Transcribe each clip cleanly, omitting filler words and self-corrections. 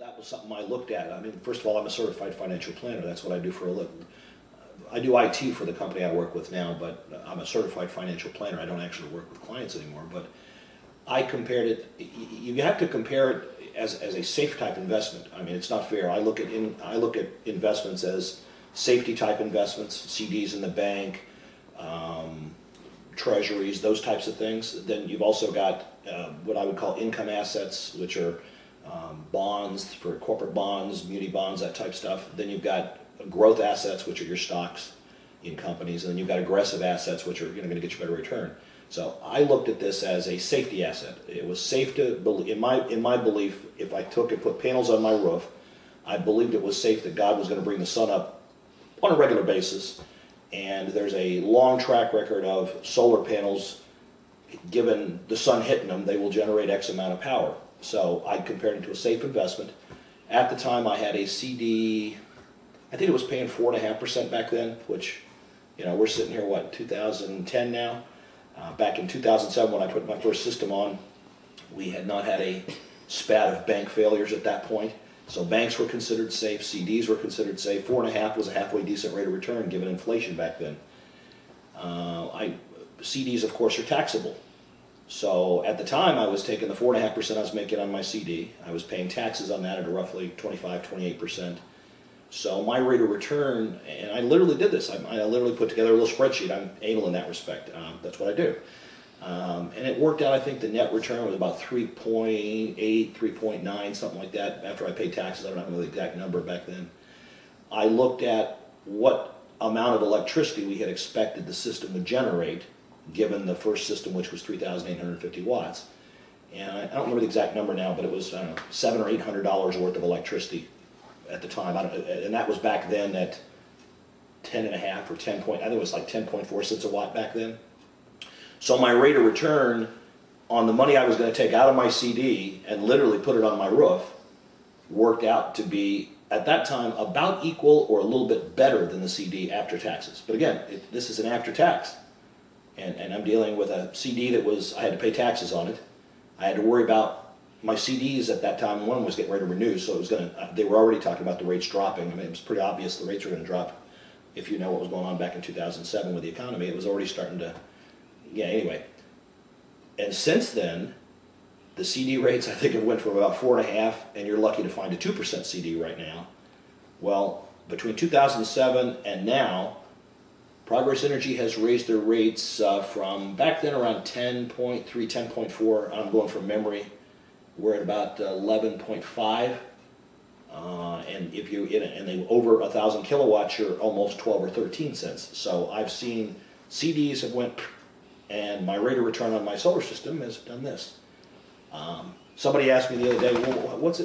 that was something I looked at. I mean, first of all, I'm a certified financial planner. That's what I do for a living. I do IT for the company I work with now, but I'm a certified financial planner. I don't actually work with clients anymore. But I compared it. You have to compare it as a safe type investment. I mean, it's not fair. I look at investments as safety type investments, CDs in the bank, treasuries, those types of things. Then you've also got what I would call income assets, which are bonds for corporate bonds, muni bonds, that type stuff. Then you've got growth assets, which are your stocks in companies, and then you've got aggressive assets, which are going to get you better return. So I looked at this as a safety asset. It was safe to, in my belief, if I took and put panels on my roof, I believed it was safe that God was going to bring the sun up on a regular basis. And there's a long track record of solar panels, given the sun hitting them, they will generate X amount of power. So I compared it to a safe investment. At the time I had a CD, I think it was paying 4.5% back then, which, you know, we're sitting here, what, 2010 now? Back in 2007 when I put my first system on, we had not had a spat of bank failures at that point. So banks were considered safe, CDs were considered safe. 4.5 was a halfway decent rate of return given inflation back then. CDs, of course, are taxable. So at the time I was taking the 4.5% I was making on my CD. I was paying taxes on that at roughly 25, 28%. So my rate of return, and I literally did this, I literally put together a little spreadsheet. I'm anal in that respect. That's what I do. And it worked out, I think the net return was about 3.8, 3.9, something like that, after I paid taxes. I don't know the exact number back then. I looked at what amount of electricity we had expected the system would generate, given the first system, which was 3,850 watts. And I don't remember the exact number now, but it was, I don't know, $700 or $800 worth of electricity at the time. And that was back then at 10.5 or 10 point, I think it was like 10.4 cents a watt back then. So my rate of return on the money I was going to take out of my CD and literally put it on my roof worked out to be, at that time, about equal or a little bit better than the CD after taxes. But again, this is an after tax. And I'm dealing with a CD that was, I had to pay taxes on it. I had to worry about my CDs at that time. One was getting ready to renew, so it was going to, they were already talking about the rates dropping. I mean, it was pretty obvious the rates were going to drop. If you know what was going on back in 2007 with the economy, it was already starting to, yeah, anyway. And since then, the CD rates, I think it went from about 4.5, and you're lucky to find a 2% CD right now. Well, between 2007 and now, Progress Energy has raised their rates from back then around 10.3, 10.4. I'm going from memory. We're at about 11.5. And if you and they over 1,000 kilowatts, you're almost 12 or 13 cents. So I've seen CDs have went, and my rate of return on my solar system has done this. Somebody asked me the other day, well, what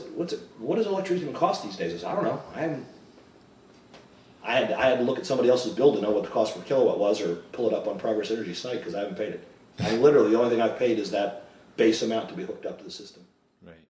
does electricity even cost these days? I said, I don't know. I had to look at somebody else's bill to know what the cost per kilowatt was, or pull it up on Progress Energy's site, because I haven't paid it. I mean, literally, the only thing I've paid is that base amount to be hooked up to the system. Right.